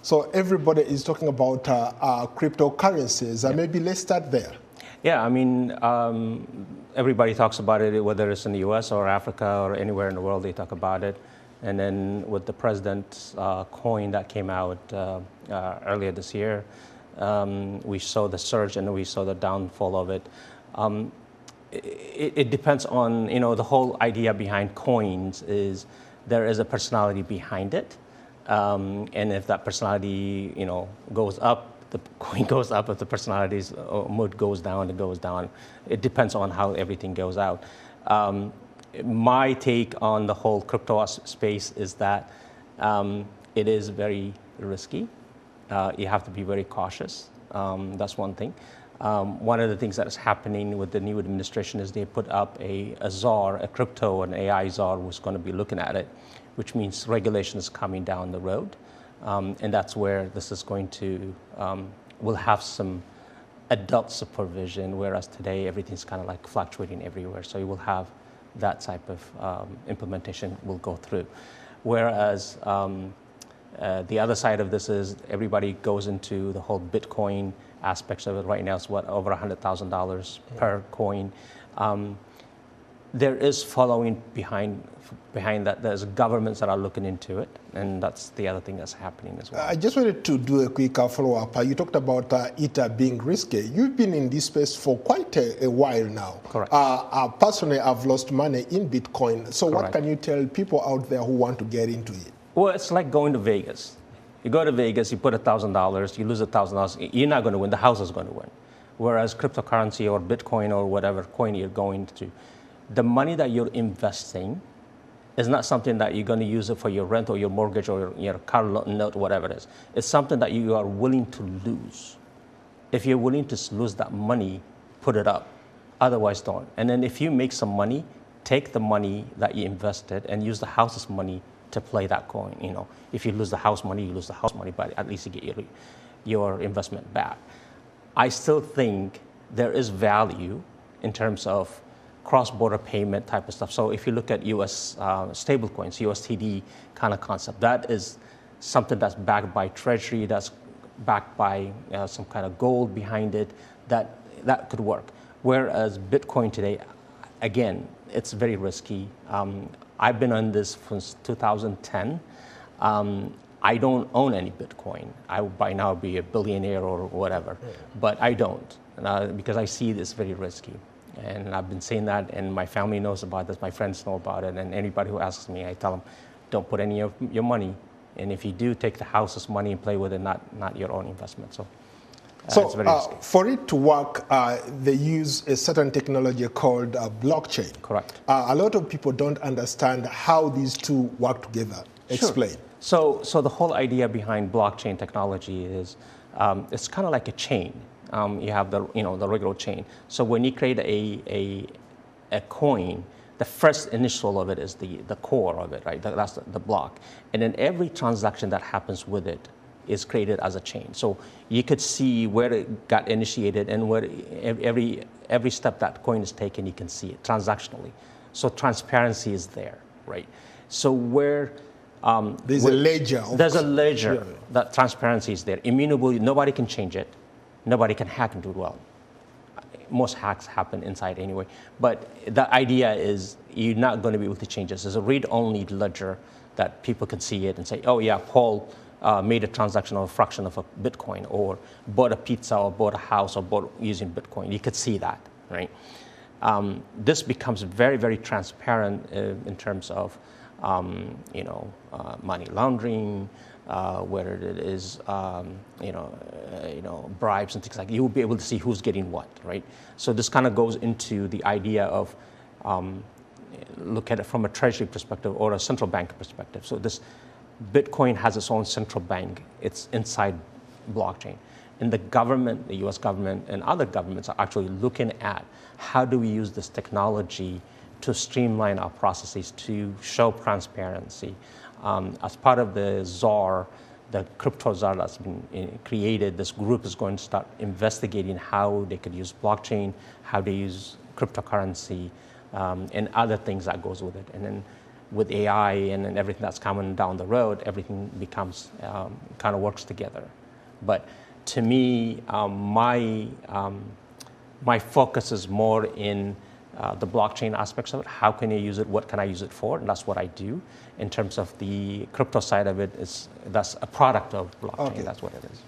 So everybody is talking about cryptocurrencies. Maybe let's start there. Yeah, I mean, everybody talks about it, whether it's in the US or Africa or anywhere in the world, they talk about it. And then with the president's coin that came out earlier this year, we saw the surge and we saw the downfall of it. It depends on, the whole idea behind coins is there is a personality behind it. And if that personality, goes up, the coin goes up. If the personality's mood goes down, it goes down. It depends on how everything goes out. My take on the whole crypto space is that it is very risky. You have to be very cautious. That's one thing. One of the things that is happening with the new administration is they put up a czar, a crypto and AI czar who's going to be looking at it, which means regulation is coming down the road. And that's where this is going to, will have some adult supervision, whereas today everything's kind of like fluctuating everywhere. So you will have that type of implementation will go through. Whereas the other side of this is everybody goes into the whole Bitcoin aspects of it. Right now it's over $100,000 per coin. There is following behind that. There's governments that are looking into it, and that's the other thing that's happening as well. I just wanted to do a quick follow-up. You talked about it being risky. You've been in this space for quite a while now. Correct. Personally, I've lost money in Bitcoin. So Correct. What can you tell people out there who want to get into it? Well, it's like going to Vegas. You go to Vegas, you put $1,000, you lose $1,000, you're not going to win, the house is going to win. Whereas cryptocurrency or Bitcoin or whatever coin you're going to, the money that you're investing is not something that you're going to use it for your rent or your mortgage or your car note, whatever it is. It's something that you are willing to lose. If you're willing to lose that money, put it up. Otherwise, don't. And then if you make some money, take the money that you invested and use the house's money to play that coin. If you lose the house money, you lose the house money, but at least you get your investment back. I still think there is value in terms of cross-border payment type of stuff. So if you look at U.S. stable coins, USTD kind of concept, that is something that's backed by Treasury, that's backed by some kind of gold behind it, that could work. Whereas Bitcoin today, again, it's very risky. I've been on this since 2010. I don't own any Bitcoin. I would by now be a billionaire or whatever, but I don't because I see this very risky. And I've been saying that, and my family knows about this, my friends know about it, and anybody who asks me, I tell them, don't put any of your money, and if you do, take the house's money and play with it, not your own investment. So it's very risky. For it to work, they use a certain technology called blockchain. Correct. A lot of people don't understand how these two work together. Explain. Sure. So the whole idea behind blockchain technology is it's kind of like a chain. You have the regular chain. So when you create a coin, the first initial of it is the core of it, right? That's the block, and then every transaction that happens with it is created as a chain. So you could see where it got initiated and where every step that coin is taken, you can see it transactionally. So transparency is there, right? So where there's a ledger. There's a ledger that transparency is there. Immutable, nobody can change it. Nobody can hack into it. Well, most hacks happen inside anyway. But the idea is you're not going to be able to change this. There's a read-only ledger that people can see it and say, oh yeah, Paul made a transaction of a fraction of a Bitcoin, or bought a pizza, or bought a house, or bought using Bitcoin. You could see that, right? This becomes very, very transparent in terms of money laundering, whether it is bribes and things like that. You will be able to see who's getting what, right? So this kind of goes into the idea of look at it from a treasury perspective or a central bank perspective. So this Bitcoin has its own central bank. It's inside blockchain. And the government, the US government and other governments are actually looking at how do we use this technology to streamline our processes, to show transparency. As part of the czar, the crypto czar that's been created, this group is going to start investigating how they could use blockchain, how they use cryptocurrency, and other things that goes with it. And then with AI and everything that's coming down the road, everything becomes kind of works together. But to me, my focus is more in the blockchain aspects of it. How can you use it? What can I use it for? And that's what I do. In terms of the crypto side of it, that's a product of blockchain. Okay. That's what it is.